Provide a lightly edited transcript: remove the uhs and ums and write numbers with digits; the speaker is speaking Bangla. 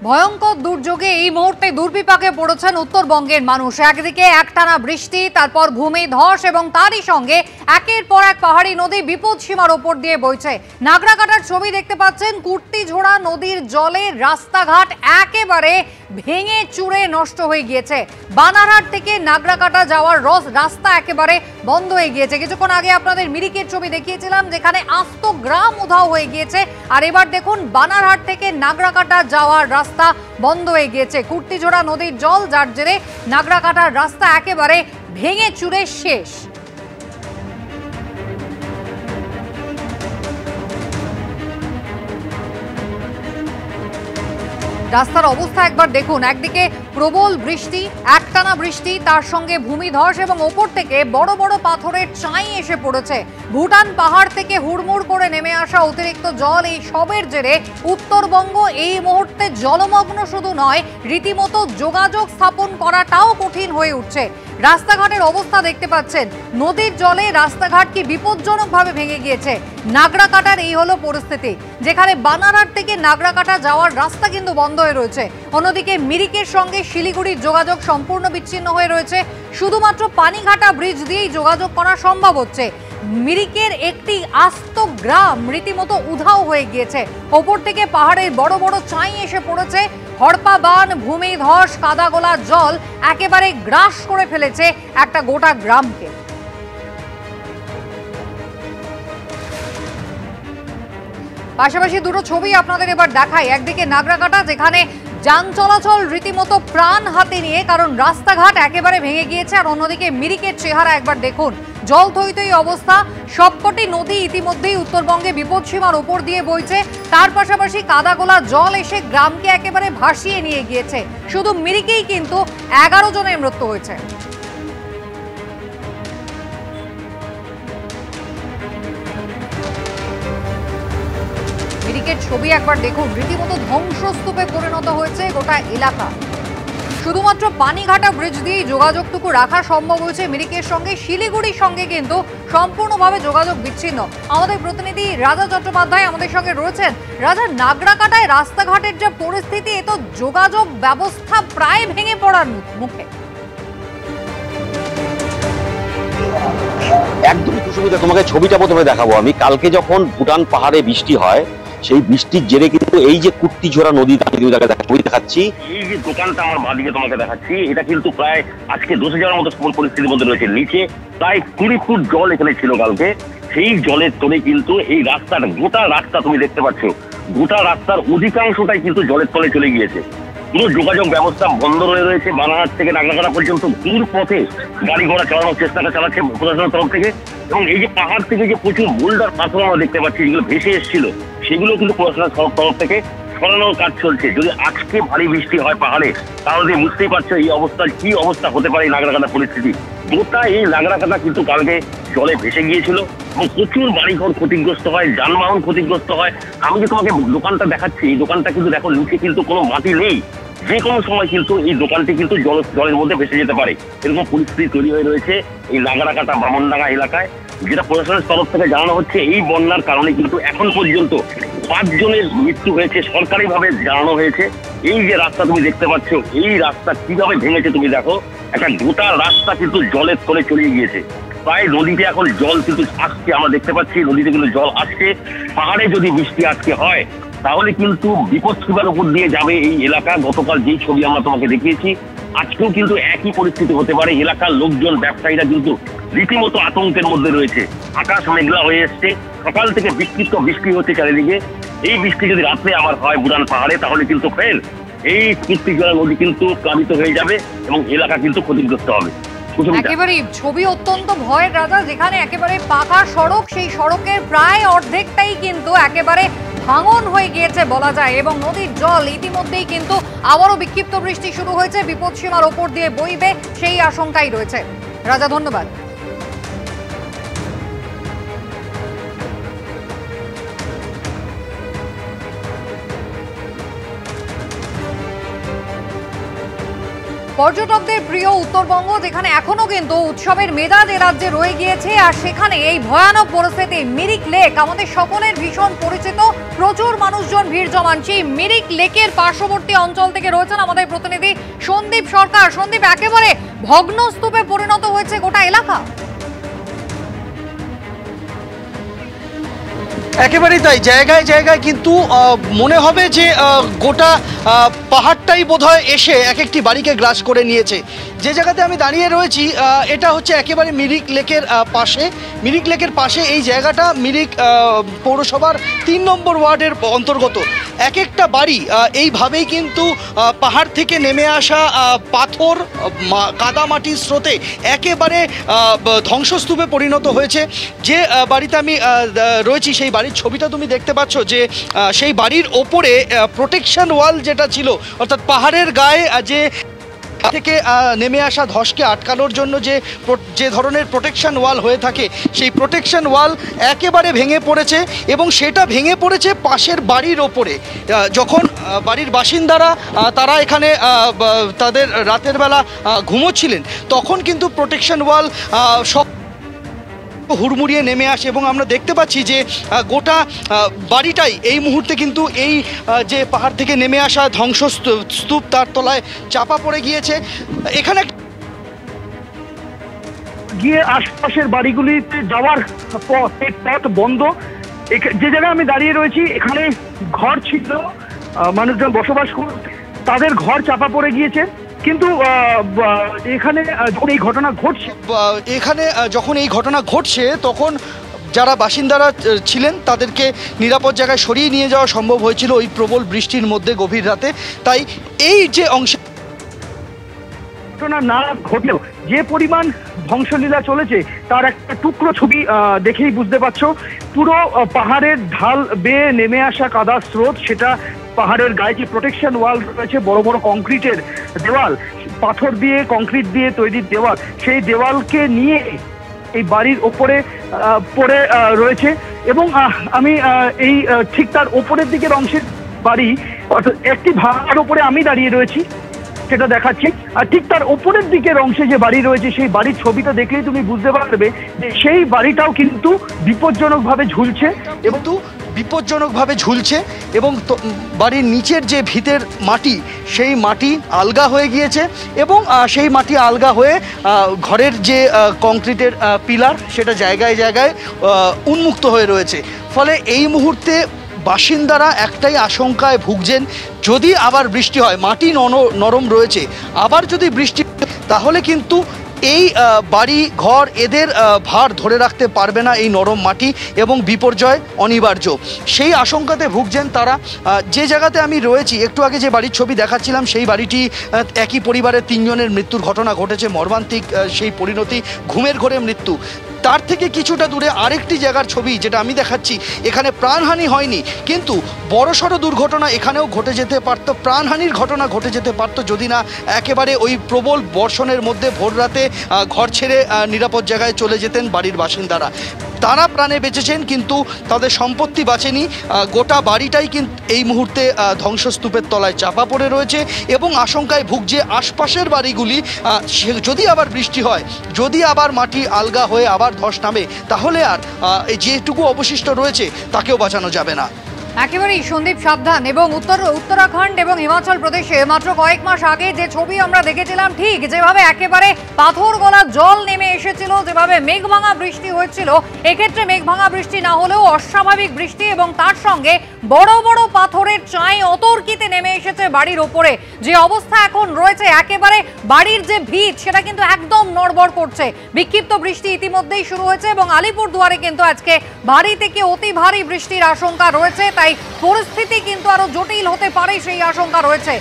ভয়ঙ্কর দুর্যোগে এই মুহূর্তে দুর্বিপাকে পড়েছেন উত্তরবঙ্গের মানুষ। একদিকে একটানা বৃষ্টি, তারপর ভূমিধস এবং তারই সঙ্গে একের পর এক পাহাড়ি নদী বিপদসীমার ওপর দিয়ে বইছে। নাগরাকাটার ছবি দেখতে পাচ্ছেন। কুর্তিঝোড়া নদীর জলে রাস্তাঘাট একেবারে ভেঙে চুরে নষ্ট হয়ে গিয়েছে। বানারহাট থেকে নাগরাকাটা যাওয়ার রাস্তা একেবারে বন্ধ হয়ে গিয়েছে। কিছুক্ষণ আগে আপনাদের মিরিকের ছবি দেখিয়েছিলাম, যেখানে আস্ত গ্রাম উধাও হয়ে গিয়েছে। আর এবার দেখুন, বানারহাট থেকে নাগরাকাটা যাওয়ার রাস্তা বন্ধ হয়ে গিয়েছে। কুর্তিঝোড়া নদীর জল, যার জেরে নাগরাকাটার রাস্তা একেবারে ভেঙে চুরে শেষ। রাস্তার অবস্থা একবার দেখুন। একদিকে প্রবল বৃষ্টি, একটানা বৃষ্টি, তার সঙ্গে ভূমিধস এবং ওপর থেকে বড় বড় পাথরের চাই এসে পড়েছে। ভুটান পাহাড় থেকে হুড়মুড় করে নেমে আসা অতিরিক্ত জল, এই সবের জেরে উত্তরবঙ্গ এই মুহূর্তে জলমগ্ন শুধু নয়, রীতিমতো যোগাযোগ স্থাপন করাটাও কঠিন হয়ে উঠছে। রাস্তাঘাটের অবস্থা দেখতে পাচ্ছেন, নদীর জলে রাস্তাঘাট কি বিপজ্জনকভাবে ভেঙে গিয়েছে। নাগরাকাটার এই হলো পরিস্থিতি, যেখানে বানারহাট থেকে নাগরাকাটা যাওয়ার রাস্তা কিন্তু বন্ধ হয়ে রয়েছে। অন্যদিকে মিরিকের সঙ্গে শিলিগুড়ির যোগাযোগ সম্পূর্ণ বিচ্ছিন্ন হয়ে রয়েছে। শুধুমাত্র পানিঘাটা ব্রিজ দিয়েই যোগাযোগ করা সম্ভব হচ্ছে। মিরিকের একটি আস্ত গ্রাম রীতিমতো উধাও হয়ে গিয়েছে। ওপর থেকে পাহাড়ের বড় বড় চাই এসে পড়েছে। হড়পা বান, ভূমিধস, কাদাগোলা জল একেবারে গ্রাস করে ফেলেছে একটা গোটা গ্রামকে। পাশাপাশি দুটো ছবি আপনাদের এবার দেখাই। একদিকে নাগরাকাটা, যেখানে যান চলাচল রীতিমতো প্রাণ হাতে নিয়ে, কারণ রাস্তাঘাট একেবারে ভেঙে গিয়েছে। আর অন্যদিকে মিরিকের চেহারা একবার দেখুন, জল থইথই অবস্থা। সবকটি নদী ইতিমধ্যেই উত্তরবঙ্গে বিপদসীমার ওপর দিয়ে বইছে। তার পাশাপাশি কাদাগোলা জল এসে গ্রামকে একেবারে ভাসিয়ে নিয়ে গিয়েছে। শুধু মিরিকেই কিন্তু 11 জনের মৃত্যু হয়েছে। মিরিকের ছবি একবার দেখুন, রীতিমতো ধ্বংসস্তূপে পরিণত হয়েছে গোটা এলাকা। শুধুমাত্র পানিঘাটা ব্রিজ দিয়েই যোগাযোগটুকু রাখা সম্ভব হয়েছে মিরিকের সঙ্গে। শিলিগুড়ির সঙ্গে কিন্তু সম্পূর্ণভাবে যোগাযোগ বিচ্ছিন্ন। আমাদের প্রতিনিধি রাজা চট্টোপাধ্যায় আমাদের সঙ্গে রয়েছেন। রাজা, নাগরাকাটায় রাস্তাঘাটের যে পরিস্থিতি, এ তো যোগাযোগ ব্যবস্থা প্রায় ভেঙে পড়ার মুখে। একদম কুসুমিতা, তোমাকে ছবিটা প্রথমে দেখাবো আমি। কালকে যখন ভুটান পাহাড়ে বৃষ্টি হয়, সেই বৃষ্টির জেরে কিন্তু এই যে কুর্তিঝোড়া নদী, ছবি দেখাচ্ছি, এই যে দোকানটা আমার বাদিকে তোমাকে দেখাচ্ছি, এটা কিন্তু প্রায় আজকে 10 যাওয়ার মতো পরিস্থিতির মধ্যে রয়েছে। নিচে প্রায় 20 ফুট জল এখানে ছিল কালকে। সেই জলের তলে কিন্তু এই রাস্তাটা, গোটা রাস্তা তুমি দেখতে পাচ্ছ, গোটা রাস্তার অধিকাংশটাই কিন্তু জলের তলে চলে গিয়েছে। পুরো যোগাযোগ ব্যবস্থা বন্ধ হয়ে রয়েছে। বানারহাট থেকে নাগরাকাটা পর্যন্ত দূর পথে গাড়ি ঘোড়া চালানোর চেষ্টাটা চালাচ্ছে প্রশাসনের তরফ থেকে। এবং এই যে পাহাড় থেকে যে প্রচুর বোল্ডার পাথর আমরা দেখতে পাচ্ছি, যেগুলো ভেসে এসেছিল, সেগুলো কিন্তু প্রশাসনের তরফ থেকে সরানোর কাজ চলছে। যদি আজকে ভারী বৃষ্টি হয় পাহাড়ে, তাহলে বুঝতেই পারছো এই অবস্থা, কি অবস্থা হতে পারে এই নাগরাকাটা পরিস্থিতি। গোটা এই নাগরাকাটা কিন্তু কালকে জলে ভেসে গিয়েছিল এবং প্রচুর বাড়িঘর ক্ষতিগ্রস্ত হয়, যানবাহন ক্ষতিগ্রস্ত হয়। আমি যে তোমাকে দোকানটা দেখাচ্ছি, এই দোকানটা কিন্তু দেখো, নিচে কিন্তু কোনো মাটি নেই। যে কোনো সময় কিন্তু এই দোকানটি কিন্তু জলের মধ্যে ভেসে যেতে পারে, এরকম পরিস্থিতি তৈরি হয়ে রয়েছে এই নাগরাকাটা বামনডাঙ্গা এলাকায়। যেটা প্রশাসনের তরফ থেকে জানানো হচ্ছে, এই বন্যার কারণে কিন্তু এখন পর্যন্ত 5 জনের মৃত্যু হয়েছে, সরকারিভাবে জানানো হয়েছে। এই যে রাস্তা তুমি দেখতে পাচ্ছ, এই রাস্তা কিভাবে ভেঙেছে তুমি দেখো। একটা গোটা রাস্তা কিন্তু জলের তলে চলে গিয়েছে। প্রায় নদীতে এখন জল কিন্তু আসছে, আমরা দেখতে পাচ্ছি নদীতে কিন্তু জল আসছে। পাহাড়ে যদি বৃষ্টি আজকে হয়, তাহলে কিন্তু বিপদসীমার উপর দিয়ে যাবে এই এলাকা। গতকাল যেই ছবি আমরা তোমাকে দেখিয়েছি, আজকেও কিন্তু একই পরিস্থিতি হতে পারে। এলাকার লোকজন, ব্যবসায়ীরা কিন্তু রীতিমতো আতঙ্কের মধ্যে রয়েছে। আকাশ মেঘলা হয়ে এসছে, সকাল থেকে বিক্ষিপ্ত বৃষ্টি হচ্ছে চারিদিকে। এই বৃষ্টি যদি রাত্রে আবার হয় ভুটান পাহাড়ে, তাহলে কিন্তু ফের এই কুর্তিঝোড়া নদী কিন্তু প্লাবিত হয়ে যাবে এবং এলাকা কিন্তু ক্ষতিগ্রস্ত হবে। একেবারে ছবি অত্যন্ত ভয়ের, রাজা। যেখানে একেবারে পাকা সড়ক, সেই সড়কের প্রায় অর্ধেকটাই কিন্তু একেবারে ভাঙন হয়ে গিয়েছে বলা যায়। এবং নদীর জল ইতিমধ্যেই কিন্তু আবারও বিক্ষিপ্ত বৃষ্টি শুরু হয়েছে, বিপদসীমার ওপর দিয়ে বইবে সেই আশঙ্কাই রয়েছে। রাজা, ধন্যবাদ। পর্যটকদের প্রিয় উত্তরবঙ্গ, যেখানে এখনো কিন্তু উৎসবের মেজাজ এ রাজ্যে রয়ে গিয়েছে, আর সেখানে এই ভয়ানক পরিস্থিতি। মিরিক লেক আমাদের সকলের ভীষণ পরিচিত, প্রচুর মানুষজন ভিড় জমান। সেই মিরিক লেকের পার্শ্ববর্তী অঞ্চল থেকে রয়েছেন আমাদের প্রতিনিধি সন্দীপ সরকার। সন্দীপ, একেবারে ভগ্নস্তূপে পরিণত হয়েছে গোটা এলাকা। একেবারেই তাই, জায়গায় জায়গায় কিন্তু মনে হবে যে গোটা পাহাড়টাই বোধহয় এসে এক একটি বাড়িকে গ্রাস করে নিয়েছে। যে জায়গাতে আমি দাঁড়িয়ে রয়েছি এটা হচ্ছে একেবারে মিরিক লেকের পাশে। মিরিক লেকের পাশে এই জায়গাটা মিরিক পৌরসভার ৩ নম্বর ওয়ার্ডের অন্তর্গত। এক একটা বাড়ি এইভাবেই কিন্তু পাহাড় থেকে নেমে আসা পাথর, কাদামাটির স্রোতে একেবারে ধ্বংসস্তূপে পরিণত হয়েছে। যে বাড়িতে আমি রয়েছি সেই বাড়ির ছবিটা তুমি দেখতে পাচ্ছ, যে সেই বাড়ির ওপরে প্রোটেকশন ওয়াল যেটা ছিল, অর্থাৎ পাহাড়ের গায়ে যে থেকে নেমে আসা ধসকে আটকানোর জন্য যে ধরনের প্রোটেকশন ওয়াল হয়ে থাকে, সেই প্রোটেকশন ওয়াল একেবারে ভেঙে পড়েছে এবং সেটা ভেঙে পড়েছে পাশের বাড়ির ওপরে। যখন বাড়ির বাসিন্দারা তারা এখানে তাদের রাতের বেলা ঘুমোচ্ছিলেন, তখন কিন্তু প্রোটেকশন ওয়াল সব হুড়মুড়িয়ে নেমে আসে এবং আমরা দেখতে পাচ্ছি যে গোটা বাড়িটাই এই মুহূর্তে কিন্তু এই যে পাহাড় থেকে নেমে আসা ধ্বংসস্তূপ তার তলায় চাপা পড়ে গিয়েছে। এখানে গিয়ে আশপাশের বাড়িগুলিতে যাওয়ার পথ বন্ধ। যে জায়গায় আমি দাঁড়িয়ে রয়েছি এখানে ঘর ছিল, মানুষজন বসবাস করত, তাদের ঘর চাপা পড়ে গিয়েছে। কিন্তু এখানে যখন এই ঘটনা ঘটছে তখন যারা বাসিন্দারা ছিলেন তাদেরকে নিরাপদ জায়গায় সরিয়ে নিয়ে যাওয়া সম্ভব হয়েছিল ওই প্রবল বৃষ্টির মধ্যে গভীর রাতে। তাই এই যে অংশে ঘটনা না ঘটলেও যে পরিমাণ ধ্বংসলীলা চলেছে তার একটা টুকরো ছবি দেখেই বুঝতে পারছো। পুরো পাহাড়ের ঢাল বেয়ে নেমে আসা কাদার স্রোত, সেটা পাহাড়ের গায়ে যে প্রোটেকশন ওয়াল রয়েছে, বড় বড় কংক্রিটের দেওয়াল, পাথর দিয়ে কংক্রিট দিয়ে তৈরি দেওয়াল, সেই দেওয়ালকে নিয়ে এই বাড়ির ওপরে পড়ে রয়েছে। এবং আমি এই ঠিক তার ওপরের দিকের অংশের বাড়ি, অর্থাৎ একটি ভাঙার ওপরে আমি দাঁড়িয়ে রয়েছি, সেটা দেখাচ্ছি। আর ঠিক তার ওপরের দিকের অংশে যে বাড়ি রয়েছে, সেই বাড়ির ছবিটা দেখলেই তুমি বুঝতে পারবে যে সেই বাড়িটাও কিন্তু বিপজ্জনকভাবে ঝুলছে এবং বাড়ির নিচের যে ভিতের মাটি, সেই মাটি আলগা হয়ে গিয়েছে এবং সেই মাটি আলগা হয়ে ঘরের যে কংক্রিটের পিলার, সেটা জায়গায় জায়গায় উন্মুক্ত হয়ে রয়েছে। ফলে এই মুহূর্তে বাসিন্দারা একটাই আশঙ্কায় ভুগছেন, যদি আবার বৃষ্টি হয়, মাটি নরম রয়েছে, আবার যদি বৃষ্টি, তাহলে কিন্তু এই বাড়ি ঘর এদের ভার ধরে রাখতে পারবে না এই নরম মাটি এবং বিপর্যয় অনিবার্য। সেই আশঙ্কাতে ভুগছেন তারা। যে জায়গাতে আমি রয়েছি, একটু আগে যে বাড়ির ছবি দেখাচ্ছিলাম, সেই বাড়িটি একই পরিবারের 3 জনের মৃত্যুর ঘটনা ঘটেছে। মর্মান্তিক সেই পরিণতি, ঘুমের ঘোরে মৃত্যু। তার থেকে কিছুটা দূরে আরেকটি জায়গার ছবি যেটা আমি দেখাচ্ছি, এখানে প্রাণহানি হয়নি, কিন্তু বড়সড় দুর্ঘটনা এখানেও ঘটে যেতে পারত, প্রাণহানির ঘটনা ঘটে যেতে পারত, যদি না একেবারে ওই প্রবল বর্ষণের মধ্যে ভোর রাতে ঘর ছেড়ে নিরাপদ জায়গায় চলে যেতেন বাড়ির বাসিন্দারা। তারা প্রাণে বেঁচেছেন, কিন্তু তাদের সম্পত্তি বাঁচেনি। গোটা বাড়িটাই কিন্তু এই মুহূর্তে ধ্বংসস্তূপের তলায় চাপা পড়ে রয়েছে এবং আশঙ্কায় ভুগছে আশপাশের বাড়িগুলি। যদি আবার বৃষ্টি হয়, যদি আবার মাটি আলগা হয়ে আবার ধস নামে, তাহলে আর যেটুকু অবশিষ্ট রয়েছে তাকেও বাঁচানো যাবে না। একেবারেই সন্দীপ, সাবধান। এবং উত্তরাখণ্ড এবং হিমাচল প্রদেশে মাত্র কয়েক মাস আগে যে ছবি আমরা দেখেছিলাম, ঠিক যেভাবে একেবারে পাথর গলা জল নেমে এসেছিল, যেভাবে মেঘভাঙা বৃষ্টি হয়েছিল, এক্ষেত্রে মেঘভাঙা বৃষ্টি না হলেও অস্বাভাবিক বৃষ্টি এবং তার সঙ্গে বড় বড় পাথরের চাই অতর্কিতে নেমে এসেছে বাড়ির ওপরে। যে অবস্থা এখন রয়েছে, একেবারে বাড়ির যে ভিত, সেটা কিন্তু একদম নড়বড় করছে। বিক্ষিপ্ত বৃষ্টি ইতিমধ্যেই শুরু হয়েছে এবং আলিপুরদুয়ারে কিন্তু আজকে ভারী থেকে অতি ভারী বৃষ্টির আশঙ্কা রয়েছে। তাই পরিস্থিতি কিন্তু আরো জটিল হতে পারে, সেই আশঙ্কা রয়েছে।